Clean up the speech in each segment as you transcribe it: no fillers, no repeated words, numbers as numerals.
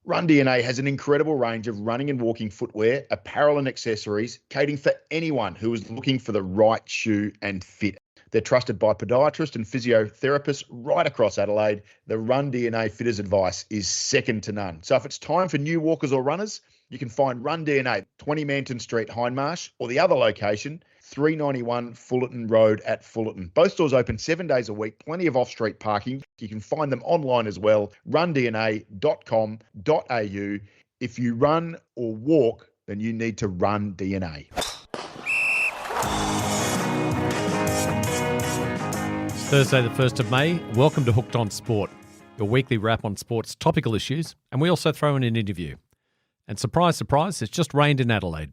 RunDNA has an incredible range of running and walking footwear, apparel and accessories, catering for anyone who is looking for the right shoe and fit. They're trusted by podiatrists and physiotherapists right across Adelaide. The RunDNA fitters advice is second to none. So if it's time for new walkers or runners, you can find RunDNA, 20 Manton Street, Hindmarsh, or the other location, 391 Fullarton Road at Fullarton. Both stores open 7 days a week, plenty of off-street parking. You can find them online as well, rundna.com.au. If you run or walk, then you need to run DNA. It's Thursday the 1st of May. Welcome to Hooked on Sport, your weekly wrap on sport's topical issues, and we also throw in an interview. And surprise, surprise, it's just rained in Adelaide.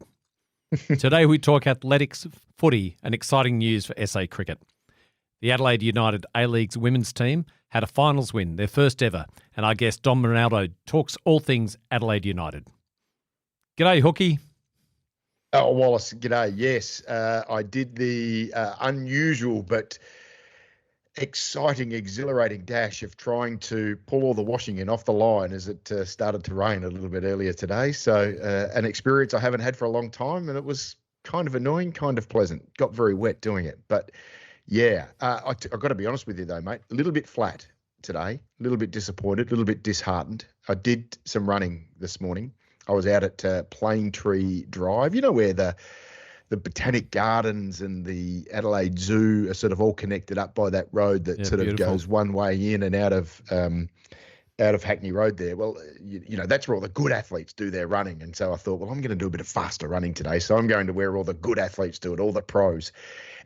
Today we talk athletics, footy, and exciting news for SA cricket. The Adelaide United A-League's women's team had a finals win, their first ever, and our guest Dom Rinaldo talks all things Adelaide United. G'day, Hookie. Oh, Wallace, g'day. Yes, I did the unusual but exciting, exhilarating dash of trying to pull all the washing in off the line as it started to rain a little bit earlier today. So an experience I haven't had for a long time, and it was kind of annoying, kind of pleasant. Got very wet doing it. But yeah, I've got to be honest with you though, mate, a little bit flat today, a little bit disappointed, a little bit disheartened. I did some running this morning. I was out at Plane Tree Drive, you know, where the Botanic Gardens and the Adelaide Zoo are sort of all connected up by that road that sort of goes one way in and out of Hackney Road there. Well, you know, that's where all the good athletes do their running. And so I thought, well, I'm going to do a bit of faster running today. So I'm going to where all the good athletes do it, all the pros.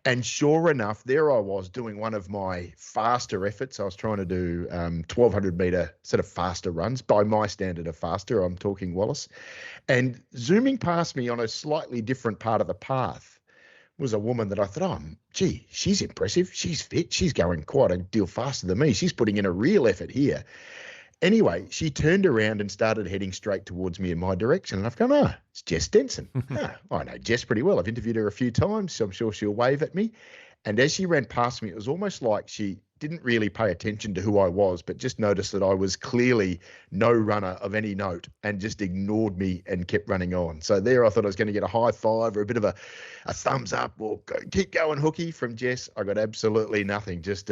And sure enough, there I was doing one of my faster efforts. I was trying to do 1,200 metre sort of faster runs by my standard of faster. I'm talking Wallace. And zooming past me on a slightly different part of the path was a woman that I thought, oh, gee, she's impressive. She's fit. She's going quite a deal faster than me. She's putting in a real effort here. Anyway, she turned around and started heading straight towards me in my direction. And I've gone, oh, it's Jess Denson. I know Jess pretty well. I've interviewed her a few times, so I'm sure she'll wave at me. And as she ran past me, it was almost like she didn't really pay attention to who I was, but just noticed that I was clearly no runner of any note and just ignored me and kept running on. So there I thought I was going to get a high five or a bit of a thumbs up or keep going, Hookie, from Jess. I got absolutely nothing, just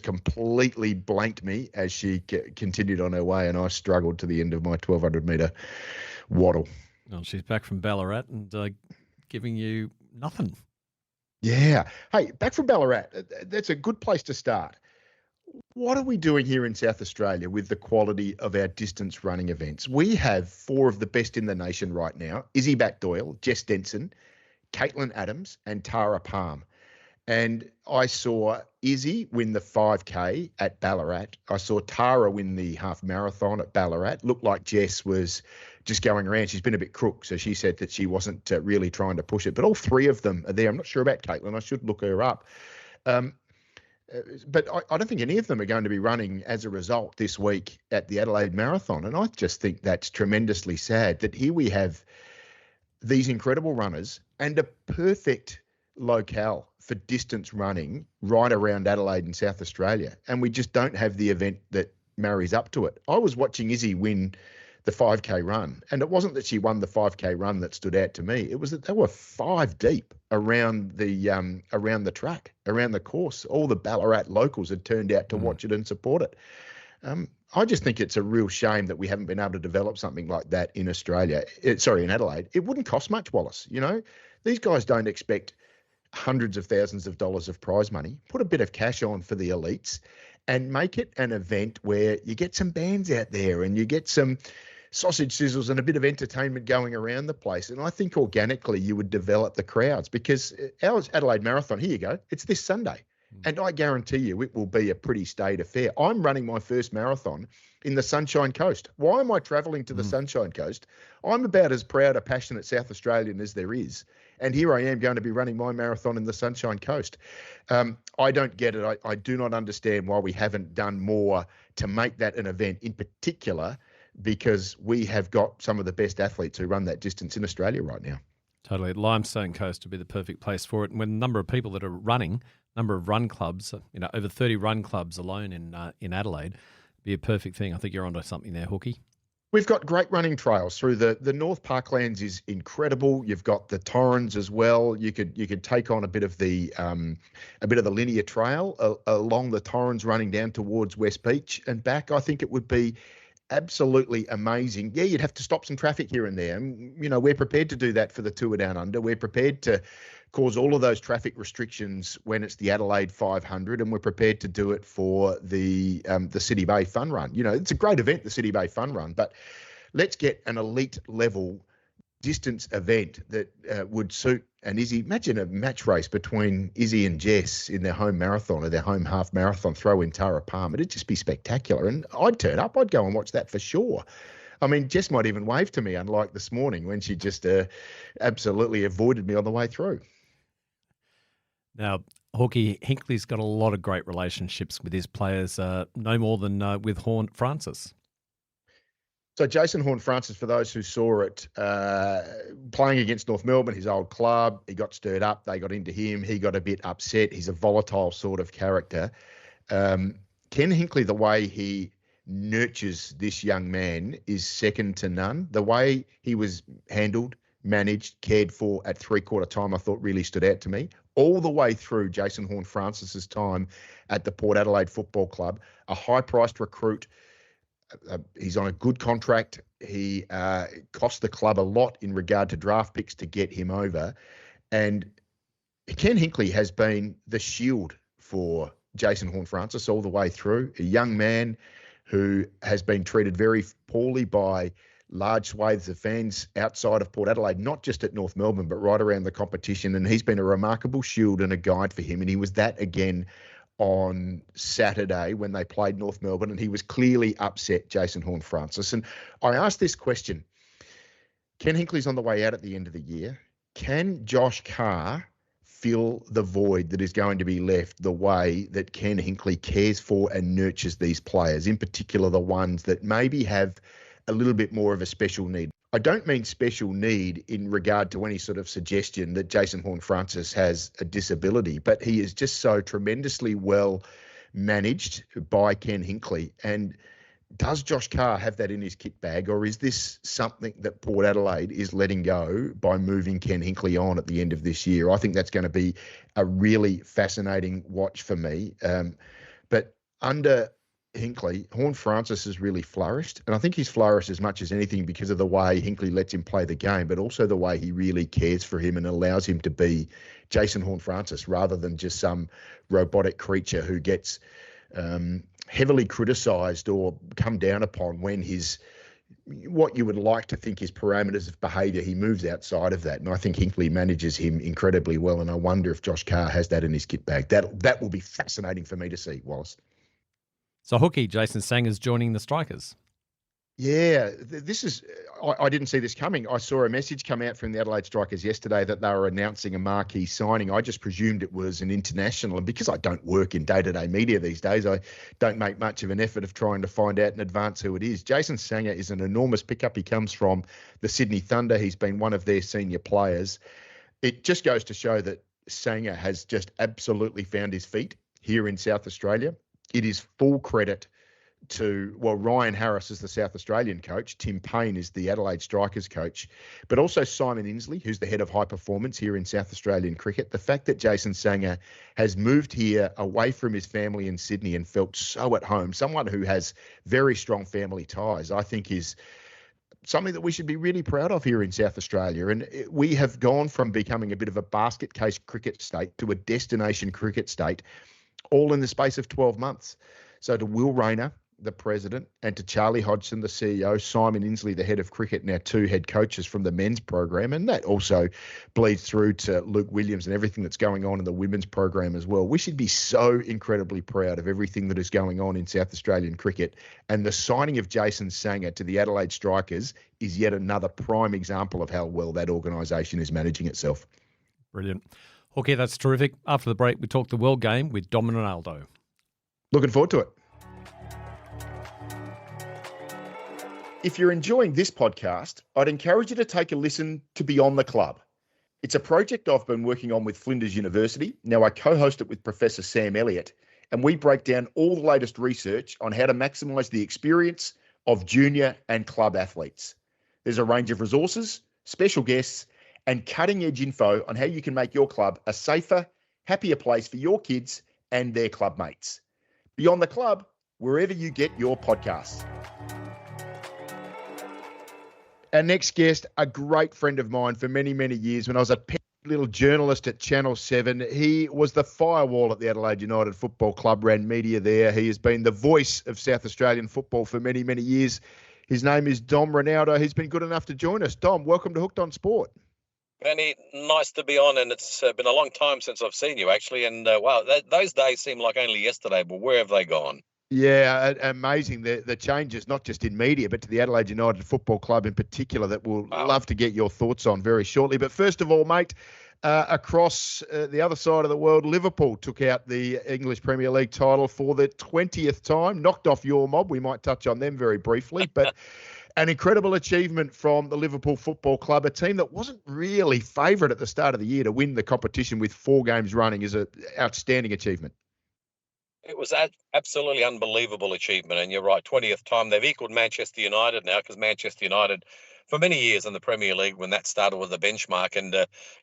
completely blanked me as she continued on her way, and I struggled to the end of my 1,200 metre waddle. Well, she's back from Ballarat and giving you nothing. Yeah. Hey, back from Ballarat, that's a good place to start. What are we doing here in South Australia with the quality of our distance running events? We have four of the best in the nation right now: Izzy Back-Doyle, Jess Denson, Caitlin Adams, and Tara Palm. And I saw Izzy win the 5K at Ballarat. I saw Tara win the half marathon at Ballarat. Looked like Jess was just going around. She's been a bit crook, so she said that she wasn't really trying to push it. But all three of them are there. I'm not sure about Caitlin. I should look her up. But I don't think any of them are going to be running as a result this week at the Adelaide Marathon. And I just think that's tremendously sad that here we have these incredible runners and a perfect locale for distance running right around Adelaide and South Australia. And we just don't have the event that marries up to it. I was watching Izzy win the 5K run, and it wasn't that she won the 5K run that stood out to me. It was that they were five deep around the track, around the course. All the Ballarat locals had turned out to watch it and support it. I just think it's a real shame that we haven't been able to develop something like that in Australia. In Adelaide. It wouldn't cost much, Wallace. You know, these guys don't expect hundreds of thousands of dollars of prize money. Put a bit of cash on for the elites and make it an event where you get some bands out there and you get some sausage sizzles and a bit of entertainment going around the place. And I think organically you would develop the crowds, because our Adelaide Marathon, here you go, it's this Sunday. And I guarantee you it will be a pretty staid affair. I'm running my first marathon in the Sunshine Coast. Why am I travelling to the Sunshine Coast? I'm about as proud a passionate South Australian as there is. And here I am going to be running my marathon in the Sunshine Coast. I don't get it. I do not understand why we haven't done more to make that an event, in particular because we have got some of the best athletes who run that distance in Australia right now. Totally. Limestone Coast would be the perfect place for it. And when the number of people that are running, number of run clubs, over 30 run clubs alone in Adelaide, be a perfect thing. I think you're onto something there, Hookie. We've got great running trails through the North Parklands is incredible. You've got the Torrens as well. You could take on a bit of the linear trail along the Torrens running down towards West Beach and back. I think it would be absolutely amazing. Yeah, you'd have to stop some traffic here and there. And, we're prepared to do that for the Tour Down Under. We're prepared to cause all of those traffic restrictions when it's the Adelaide 500, and we're prepared to do it for the City Bay Fun Run. It's a great event, the City Bay Fun Run, but let's get an elite level distance event that would suit an Izzy. Imagine a match race between Izzy and Jess in their home marathon or their home half marathon, throw in Tara Palm. It'd just be spectacular. And I'd turn up. I'd go and watch that for sure. I mean, Jess might even wave to me, unlike this morning when she just absolutely avoided me on the way through. Now, Hawkie, Hinkley's got a lot of great relationships with his players, no more than with Horne-Francis. So Jason Horne-Francis, for those who saw it, playing against North Melbourne, his old club, he got stirred up. They got into him. He got a bit upset. He's a volatile sort of character. Ken Hinkley, the way he nurtures this young man is second to none. The way he was handled, managed, cared for at three-quarter time, I thought really stood out to me. All the way through Jason Horne-Francis's time at the Port Adelaide Football Club, a high-priced recruit. He's on a good contract. He cost the club a lot in regard to draft picks to get him over. And Ken Hinkley has been the shield for Jason Horne-Francis all the way through. A young man who has been treated very poorly by large swathes of fans outside of Port Adelaide, not just at North Melbourne, but right around the competition. And he's been a remarkable shield and a guide for him. And he was that again on Saturday when they played North Melbourne, and he was clearly upset, Jason Horne-Francis. And I asked this question: Ken Hinkley's on the way out at the end of the year. Can Josh Carr fill the void that is going to be left the way that Ken Hinkley cares for and nurtures these players, in particular the ones that maybe have a little bit more of a special need? I don't mean special need in regard to any sort of suggestion that Jason Horne-Francis has a disability, but he is just so tremendously well managed by Ken Hinkley. And does Josh Carr have that in his kit bag, or is this something that Port Adelaide is letting go by moving Ken Hinkley on at the end of this year? I think that's going to be a really fascinating watch for me. But under Hinkley, Horne-Francis has really flourished, and I think he's flourished as much as anything because of the way Hinkley lets him play the game, but also the way he really cares for him and allows him to be Jason Horne-Francis rather than just some robotic creature who gets heavily criticised or come down upon when what you would like to think his parameters of behaviour, he moves outside of that. And I think Hinkley manages him incredibly well, and I wonder if Josh Carr has that in his kit bag. That will be fascinating for me to see, Wallace. So, Hookie, Jason Sanger's joining the Strikers. Yeah, this is. I didn't see this coming. I saw a message come out from the Adelaide Strikers yesterday that they were announcing a marquee signing. I just presumed it was an international, and because I don't work in day-to-day media these days, I don't make much of an effort of trying to find out in advance who it is. Jason Sanger is an enormous pickup. He comes from the Sydney Thunder. He's been one of their senior players. It just goes to show that Sanger has just absolutely found his feet here in South Australia. It is full credit to, Ryan Harris is the South Australian coach, Tim Payne is the Adelaide Strikers coach, but also Simon Inslee, who's the head of high performance here in South Australian cricket. The fact that Jason Sanger has moved here away from his family in Sydney and felt so at home, someone who has very strong family ties, I think is something that we should be really proud of here in South Australia. And we have gone from becoming a bit of a basket case cricket state to a destination cricket state, all in the space of 12 months. So to Will Rayner, the president, and to Charlie Hodgson, the CEO, Simon Inslee, the head of cricket, and our two head coaches from the men's program. And that also bleeds through to Luke Williams and everything that's going on in the women's program as well. We should be so incredibly proud of everything that is going on in South Australian cricket. And the signing of Jason Sanger to the Adelaide Strikers is yet another prime example of how well that organisation is managing itself. Brilliant. Okay, that's terrific. After the break, we talk the World Game with Dom Rinaldo. Looking forward to it. If you're enjoying this podcast, I'd encourage you to take a listen to Beyond the Club. It's a project I've been working on with Flinders University. Now I co-host it with Professor Sam Elliott, and we break down all the latest research on how to maximise the experience, of junior and club athletes. There's a range of resources, special guests, and cutting-edge info on how you can make your club a safer, happier place for your kids and their club mates. Beyond the Club, wherever you get your podcasts. Our next guest, a great friend of mine for many, many years. When I was a little journalist at Channel 7, he was the firewall at the Adelaide United Football Club, ran media there. He has been the voice of South Australian football for many, many years. His name is Dom Rinaldo. He's been good enough to join us. Dom, welcome to Hooked on Sport. Benny, nice to be on, and it's been a long time since I've seen you, actually, and wow, those days seem like only yesterday, but where have they gone? Yeah, amazing. The changes, not just in media, but to the Adelaide United Football Club in particular, that we'll love to get your thoughts on very shortly. But first of all, mate, across the other side of the world, Liverpool took out the English Premier League title for the 20th time, knocked off your mob. We might touch on them very briefly, but an incredible achievement from the Liverpool Football Club, a team that wasn't really favourite at the start of the year to win the competition with 4 games running is an outstanding achievement. It was an absolutely unbelievable achievement, and you're right, 20th time. They've equalled Manchester United now, because Manchester United, for many years in the Premier League, when that started with the benchmark, and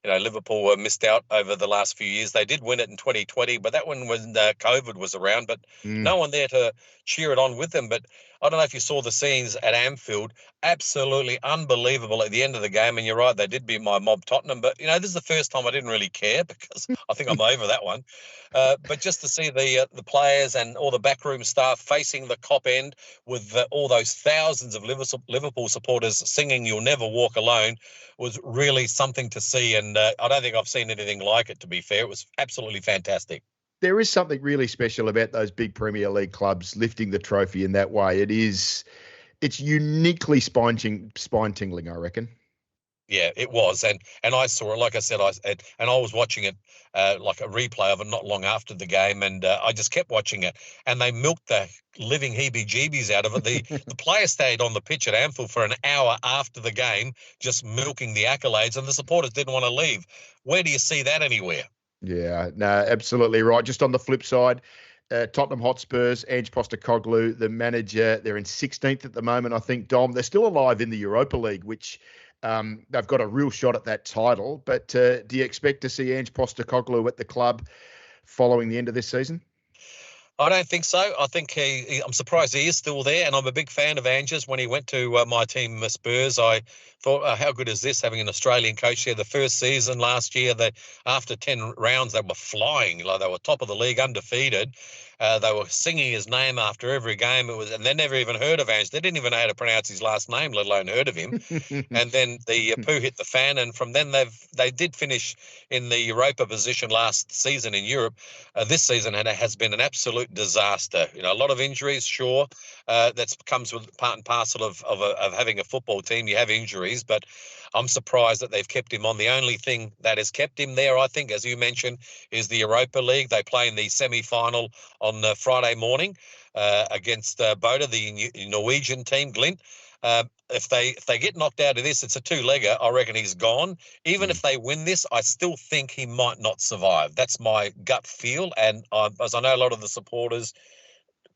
Liverpool were missed out over the last few years. They did win it in 2020, but that one when COVID was around, but no one there to cheer it on with them. But I don't know if you saw the scenes at Anfield, absolutely unbelievable at the end of the game. And you're right, they did beat my mob Tottenham, but this is the first time I didn't really care, because I think I'm over that one. But just to see the players and all the backroom staff facing the Kop end with all those thousands of Liverpool supporters singing "You'll Never Walk Alone" was really something to see. And I don't think I've seen anything like it, to be fair. It was absolutely fantastic. There is something really special about those big Premier League clubs lifting the trophy in that way. It's uniquely spine-tingling, I reckon. Yeah, it was, and I saw it. Like I said, I was watching it like a replay of it not long after the game, and I just kept watching it. And they milked the living heebie-jeebies out of it. The players stayed on the pitch at Anfield for an hour after the game, just milking the accolades, and the supporters didn't want to leave. Where do you see that anywhere? Yeah, no, absolutely right. Just on the flip side, Tottenham Hotspurs, Ange Postecoglou, the manager, they're in 16th at the moment, I think, Dom. They're still alive in the Europa League, which they've got a real shot at that title. But do you expect to see Ange Postecoglou at the club following the end of this season? I don't think so. I think I'm surprised he is still there, and I'm a big fan of Ange's. When he went to my team, Spurs, I thought, how good is this, having an Australian coach there? The first season last year, after 10 rounds, they were flying. Like, they were top of the league, undefeated. They were singing his name after every game. And they never even heard of Ange. They didn't even know how to pronounce his last name, let alone heard of him. And then the poo hit the fan, and from then they did finish in the Europa position last season in Europe. This season has been an absolute disaster. A lot of injuries, sure. That comes with part and parcel of having a football team. You have injuries, but I'm surprised that they've kept him on. The only thing that has kept him there, I think, as you mentioned, is the Europa League. They play in the semi-final on Friday morning against Boda, the Norwegian team, Glint. If they get knocked out of this, it's a 2-legger. I reckon he's gone. Even if they win this, I still think he might not survive. That's my gut feel. And as I know, a lot of the supporters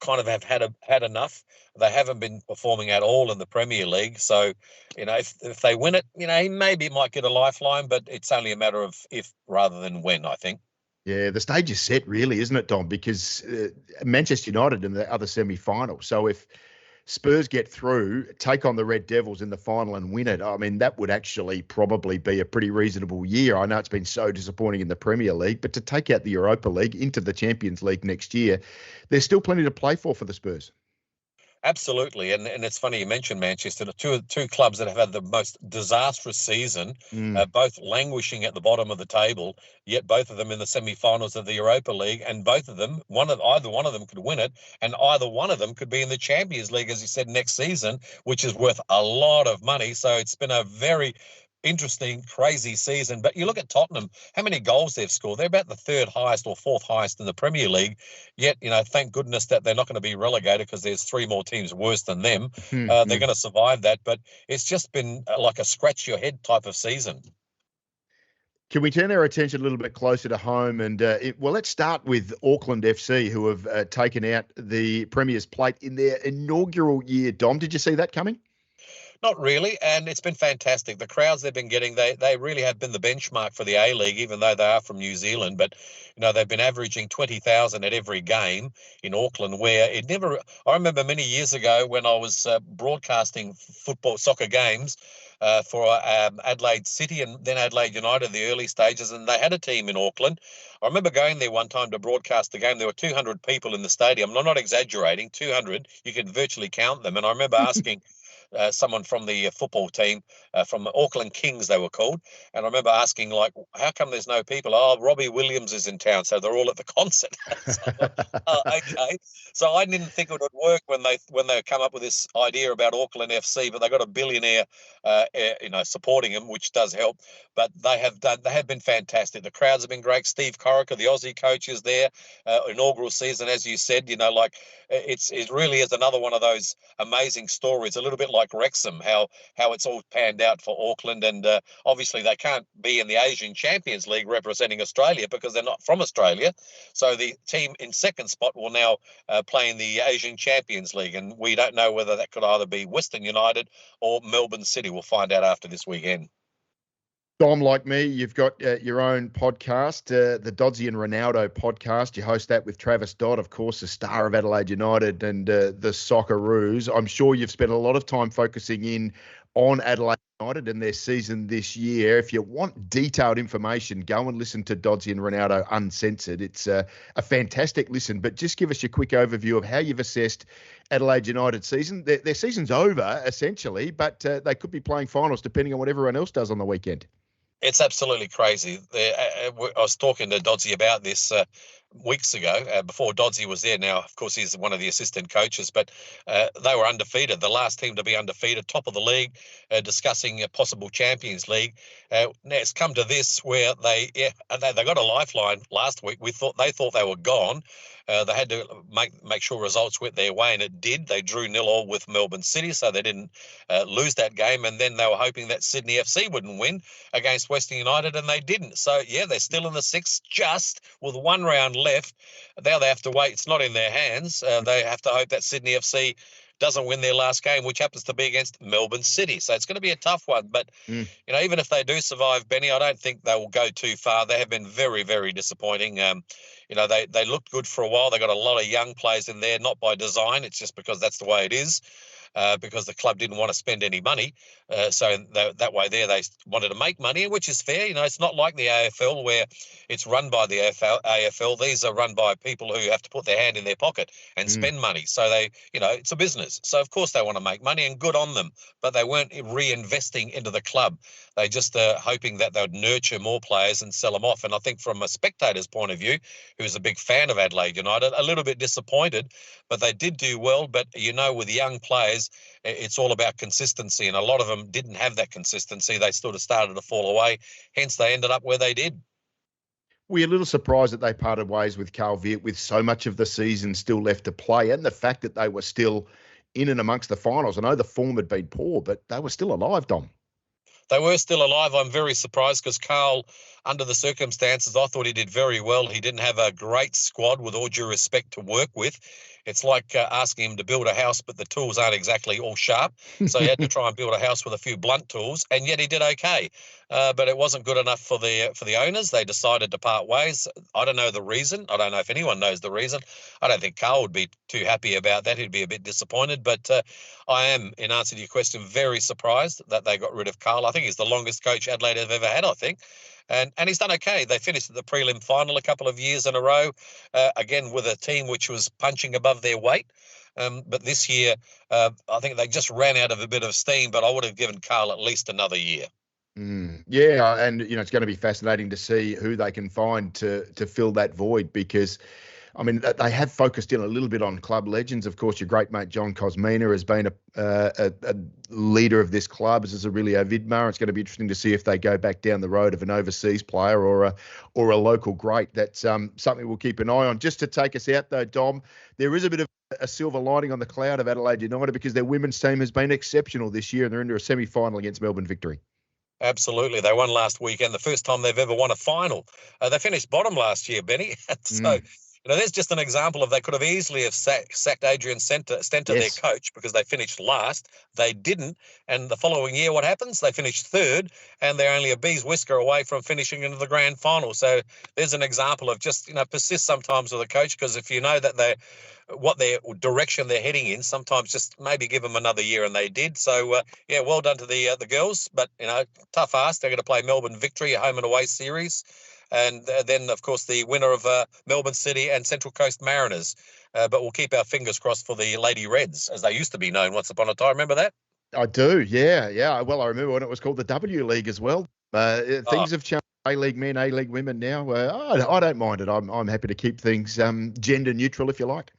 kind of have had enough. They haven't been performing at all in the Premier League. So, if they win it, he maybe might get a lifeline, but it's only a matter of if rather than when, I think. Yeah, the stage is set, really, isn't it, Dom? Because Manchester United in the other semi-final. So if Spurs get through, take on the Red Devils in the final and win it, I mean, that would actually probably be a pretty reasonable year. I know it's been so disappointing in the Premier League, but to take out the Europa League into the Champions League next year, there's still plenty to play for the Spurs. Absolutely, and it's funny you mentioned Manchester. Two clubs that have had the most disastrous season, both languishing at the bottom of the table, yet both of them in the semi-finals of the Europa League, and both of them, either one of them could win it, and either one of them could be in the Champions League, as you said, next season, which is worth a lot of money. So it's been a very interesting, crazy season. But you look at Tottenham, how many goals they've scored. They're about the 3rd highest or 4th highest in the Premier League. Yet, thank goodness that they're not going to be relegated, because there's 3 more teams worse than them. They're going to survive that. But it's just been like a scratch your head type of season. Can we turn our attention a little bit closer to home? And let's start with Auckland FC, who have taken out the Premier's Plate in their inaugural year. Dom, did you see that coming? Not really, and it's been fantastic. The crowds they've been getting, they really have been the benchmark for the A-League, even though they are from New Zealand. But, they've been averaging 20,000 at every game in Auckland, where it never... I remember many years ago when I was broadcasting soccer games for Adelaide City and then Adelaide United, the early stages, and they had a team in Auckland. I remember going there one time to broadcast the game. There were 200 people in the stadium. I'm not exaggerating, 200. You could virtually count them. And I remember asking... someone from the football team, from the Auckland Kings, they were called. And I remember asking, like, how come there's no people? Oh, Robbie Williams is in town, so they're all at the concert. Okay. So I didn't think it would work when they come up with this idea about Auckland FC, but they got a billionaire, supporting them, which does help. But they have been fantastic. The crowds have been great. Steve Corica, the Aussie coach, is there. Inaugural season, as you said, it really is another one of those amazing stories. A little bit like Wrexham, how it's all panned out for Auckland, and obviously they can't be in the Asian Champions League representing Australia because they're not from Australia. So the team in second spot will now play in the Asian Champions League, and we don't know whether that could either be Western United or Melbourne City. We'll find out after this weekend. Dom, like me, you've got your own podcast, the Doddsy and Rinaldo podcast. You host that with Travis Dodd, of course, the star of Adelaide United and the Socceroos. I'm sure you've spent a lot of time focusing in on Adelaide United and their season this year. If you want detailed information, go and listen to Doddsy and Rinaldo Uncensored. It's a fantastic listen, but just give us your quick overview of how you've assessed Adelaide United season. Their season's over, essentially, but they could be playing finals depending on what everyone else does on the weekend. It's absolutely crazy. I was talking to Doddsy about this weeks ago, before Doddsy was there. Now, of course, he's one of the assistant coaches, but they were undefeated, the last team to be undefeated, top of the league, discussing a possible Champions League. Now it's come to this where they got a lifeline last week. They thought they were gone. They had to make sure results went their way, and it did. They drew 0-0 with Melbourne City, so they didn't lose that game. And then they were hoping that Sydney FC wouldn't win against Western United, and they didn't. So, they're still in the sixth, just with one round left. Now they have to wait. It's not in their hands. They have to hope that Sydney FC doesn't win their last game, which happens to be against Melbourne City. So it's going to be a tough one. But, even if they do survive, Benny, I don't think they will go too far. They have been very, very disappointing. They looked good for a while. They got a lot of young players in there, not by design. It's just because that's the way it is. Because the club didn't want to spend any money. So that way there, they wanted to make money, which is fair. It's not like the AFL where it's run by the AFL. These are run by people who have to put their hand in their pocket and spend money. So it's a business. So of course they want to make money, and good on them, but they weren't reinvesting into the club. They just hoping that they would nurture more players and sell them off. And I think from a spectator's point of view, who's a big fan of Adelaide United, a little bit disappointed, but they did do well. But with young players, it's all about consistency, and a lot of them didn't have that consistency. They sort of started to fall away, hence they ended up where they did. We're a little surprised that they parted ways with Carl Viet with so much of the season still left to play, and the fact that they were still in and amongst the finals. I know the form had been poor, but they were still alive, Dom. They were still alive. I'm very surprised because Carl, under the circumstances, I thought he did very well. He didn't have a great squad, with all due respect, to work with. It's like asking him to build a house, but the tools aren't exactly all sharp. So he had to try and build a house with a few blunt tools, and yet he did okay. But it wasn't good enough for the owners. They decided to part ways. I don't know the reason. I don't know if anyone knows the reason. I don't think Carl would be too happy about that. He'd be a bit disappointed. But I am, in answer to your question, very surprised that they got rid of Carl. I think he's the longest coach Adelaide have ever had, I think. And he's done okay. They finished at the prelim final a couple of years in a row, again with a team which was punching above their weight. But this year, I think they just ran out of a bit of steam, but I would have given Carl at least another year. Yeah, and it's going to be fascinating to see who they can find to fill that void, because they have focused in a little bit on club legends. Of course, your great mate John Cosmina has been a leader of this club, as is Aurelio Vidmar. It's going to be interesting to see if they go back down the road of an overseas player or a local great. That's something we'll keep an eye on. Just to take us out, though, Dom, there is a bit of a silver lining on the cloud of Adelaide United, because their women's team has been exceptional this year, and they're into a semi-final against Melbourne Victory. Absolutely. They won last weekend, the first time they've ever won a final. They finished bottom last year, Benny. So, there's just an example of they could have easily have sacked Adrian Stenter, their coach, because they finished last. They didn't. And the following year, what happens? They finished third, and they're only a bee's whisker away from finishing into the grand final. So there's an example of just, persist sometimes with a coach, because if you know that what their direction they're heading in, sometimes just maybe give them another year, and they did. So, well done to the girls. But, tough ask. They're going to play Melbourne Victory, a home and away series. And then, of course, the winner of Melbourne City and Central Coast Mariners. But we'll keep our fingers crossed for the Lady Reds, as they used to be known once upon a time. Remember that? I do, yeah. Well, I remember when it was called the W League as well. Things have changed. A-League men, A-League women now. I don't mind it. I'm happy to keep things gender neutral, if you like.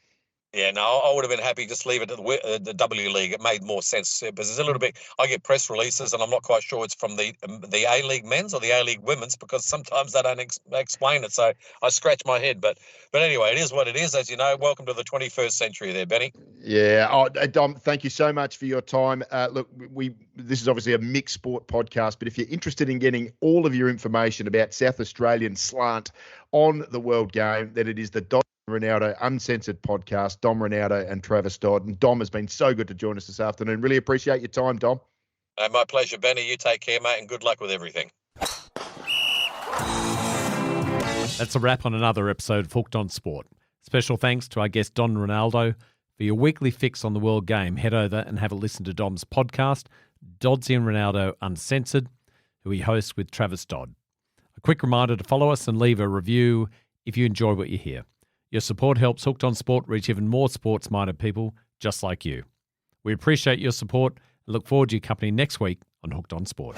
Yeah, no, I would have been happy just leave it at the W League. It made more sense because there's a little bit. I get press releases, and I'm not quite sure it's from the A-League men's or the A-League women's, because sometimes they don't explain it. So I scratch my head, but anyway, it is what it is. As you know, welcome to the 21st century, there, Benny. Yeah, Dom, thank you so much for your time. Look, this is obviously a mixed sport podcast, but if you're interested in getting all of your information about South Australian slant on the World Game, then it is the Dom Rinaldo Uncensored podcast, Dom Rinaldo and Travis Dodd. And Dom has been so good to join us this afternoon. Really appreciate your time, Dom. My pleasure, Benny. You take care, mate, and good luck with everything. That's a wrap on another episode of Hooked on Sport. Special thanks to our guest, Don Rinaldo. For your weekly fix on the World Game, head over and have a listen to Dom's podcast, Dodsy and Rinaldo Uncensored, who he hosts with Travis Dodd. A quick reminder to follow us and leave a review if you enjoy what you hear. Your support helps Hooked on Sport reach even more sports-minded people just like you. We appreciate your support and look forward to your company next week on Hooked on Sport.